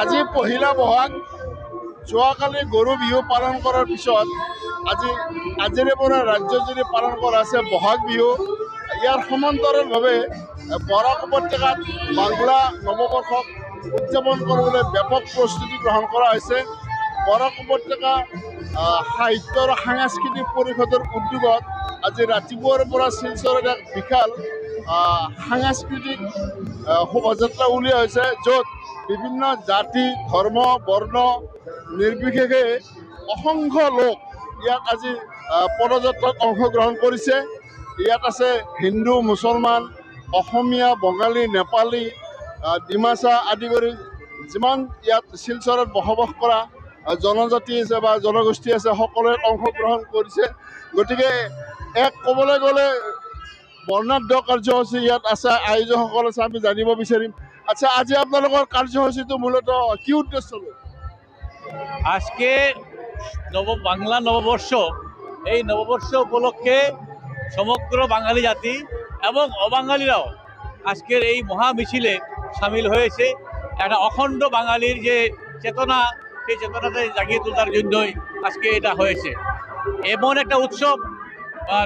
আজি পহিলা বহাগ যোৱাকালি গৰু বিহু পালন কৰাৰ পিছত আজিৰে পৰা ৰাজ্যজুৰি পালন কৰা আছে বহাগ বিহু। ইয়াৰ সমান্তৰালভাৱে বৰাক উপত্যকাত বাংলা নৱবৰ্ষক উদযাপন কৰিবলৈ ব্যাপক প্ৰস্তুতি গ্ৰহণ কৰা হৈছে। বৰাক উপত্যকা সাহিত্য আৰু সাংস্কৃতিক পৰিষদৰ উদ্যোগত আজি ৰাতিপুৱাৰ পৰা শিলচৰত এক বিশাল সাংস্কৃতিক শোভাযাত্ৰা উলিওৱা হৈছে, য'ত বিভিন্ন জাতি ধৰ্ম বৰ্ণ নিৰ্বিশেষে অসংখ্য লোক ইয়াত আজি পদযাত্ৰাত অংশগ্ৰহণ কৰিছে। ইয়াত আছে হিন্দু মুছলমান অসমীয়া বঙালী নেপালী ডিমাচা আদি কৰি যিমান ইয়াত শিলচৰত বসবাস কৰা জনজাতি আছে বা জনগোষ্ঠী আছে সকলোৱে অংশগ্ৰহণ কৰিছে। গতিকে এক ক'বলৈ গ'লে বৰ্ণাঢ্য কাৰ্যসূচী ইয়াত আছে, আয়োজকসকল আছে, আমি জানিব বিচাৰিম। আচ্ছা, আজি আপোনালোকৰ কাৰ্যসূচীটো মূলতঃ কি উদ্দেশ্য? আজকে বাংলা নববর্ষ, এই নববর্ষ উপলক্ষে সমগ্র বাঙালি জাতি এবং অবাঙালিরাও আজকের এই মহা মিছিলে সামিল হয়েছে। একটা অখণ্ড বাঙালির যে চেতনা, সেই চেতনাতে জাগিয়ে তোলার জন্যই আজকে এটা হয়েছে। এমন একটা উৎসব,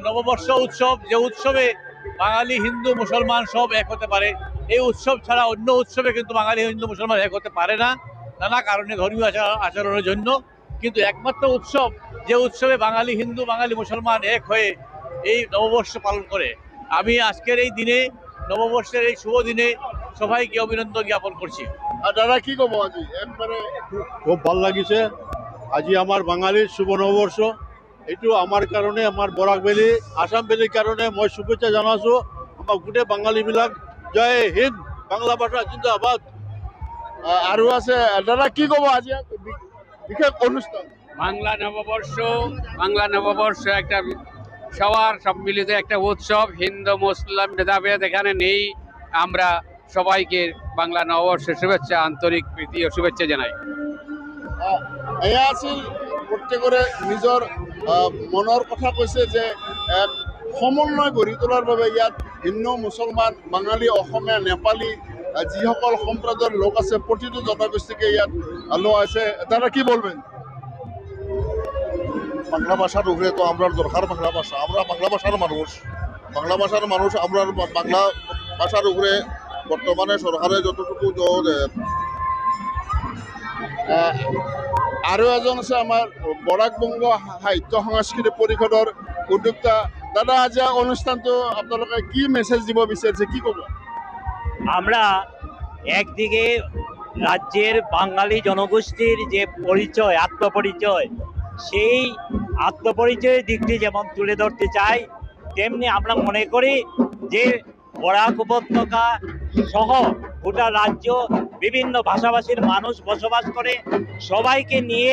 নববর্ষ উৎসব, যে উৎসবে বাঙালি হিন্দু মুসলমান সব এক হতে পারে। এই উৎসব ছাড়া অন্য উৎসবে কিন্তু বাঙালি হিন্দু মুসলমান এক হতে পারে না, নানা কারণে, ধর্মীয় আচরণের জন্য। কিন্তু একমাত্র উৎসব, যে উৎসবে বাঙালি হিন্দু বাঙালি মুসলমান এক হয়ে এই নববর্ষ পালন করে। আমি আজকের এই দিনে, নববর্ষের এই শুভ দিনে সবাইকে অভিনন্দন জ্ঞাপন করছি। আর দাদা কি কব? আজি একবারে খুব ভাল লাগিছে। আজি আমার বাঙালির শুভ নববর্ষ। এইটো আমার কারণে, আমার বরাক ভেলী আসাম ভেলীর কারণে মই শুভেচ্ছা জানাইছোঁ। আমার গোটেই বাঙালিবিলাক জয় হিন্দ, বাংলা ভাষা জিন্দাবাদ। আৰু আছে দাদা কি কব? আজি বিশেষ অনুষ্ঠান বাংলা নববর্ষ একটা সবার সম্মিলিত একটা উৎসব। হিন্দু মুসলিম ভেদাভেদ এখানে নেই। আমরা সবাইকে বাংলা নববর্ষের শুভেচ্ছা, আন্তরিক প্রীতি ও শুভেচ্ছা জানাই। এয়া আছিল প্ৰত্যেকৰে নিজৰ মনৰ কথা কৈছে যে এক সমন্বয় গঢ়ি তোলাৰ বাবে ইয়াত হিন্দু মুছলমান বাঙালী অসমীয়া নেপালী যিসকল সম্প্ৰদায়ৰ লোক আছে প্ৰতিটো জনগোষ্ঠীকে ইয়াত লোৱা আছে। দাদা কি বলবেন? বাংলা ভাষার উপরে তো আমরা দরকার বাংলা ভাষা। আমরা বাংলা ভাষার মানুষ, বাংলা ভাষার মানুষ। আমরা বাংলা ভাষার উপরে বর্তমানে সরকারের যতটুকু জোর। আৰু এজন আছে আমাৰ বৰাক বংগ সাহিত্য সাংস্কৃতিক পৰিষদৰ উদ্যোক্তা। দাদা, আজি অনুষ্ঠানটো আপোনালোকে কি মেছেজ দিব বিচাৰিছে, কি ক'ব? আমরা একদিকে রাজ্যের বাঙালি জনগোষ্ঠীর যে পরিচয়, আত্মপরিচয়, সেই আত্মপরিচয়ের দিকটি যেমন তুলে ধরতে চাই, তেমনি আমরা মনে করি যে বরাক উপত্যকা সহ গোটা রাজ্য বিভিন্ন ভাষাভাষীর মানুষ বসবাস করে। সবাইকে নিয়ে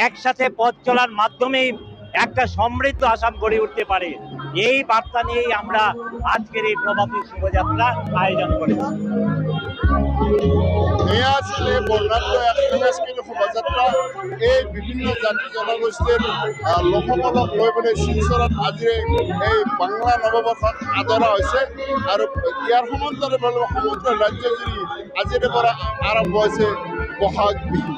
একসাথে পথ চলার মাধ্যমেই একটা সমৃদ্ধ আসাম গড়ে উঠতে পারে। এই বার্তা নিয়েই আমরা আজকের এই প্রভাতী শোভাযাত্রা আয়োজন করেছি। এয়া আছিল এই বৰ্ণাঢ্য এক সাংস্কৃতিক শোভাযাত্ৰা। এই বিভিন্ন জাতি জনগোষ্ঠীৰ লোকসকলক লৈ পেলাই শিলচৰত আজিৰে এই বাংলা নৱবৰ্ষত আদৰা হৈছে। আৰু ইয়াৰ সমান্তৰালভাৱে সমগ্ৰ ৰাজ্যজুৰি আজিৰে পৰা আৰম্ভ হৈছে বহাগ বিহু।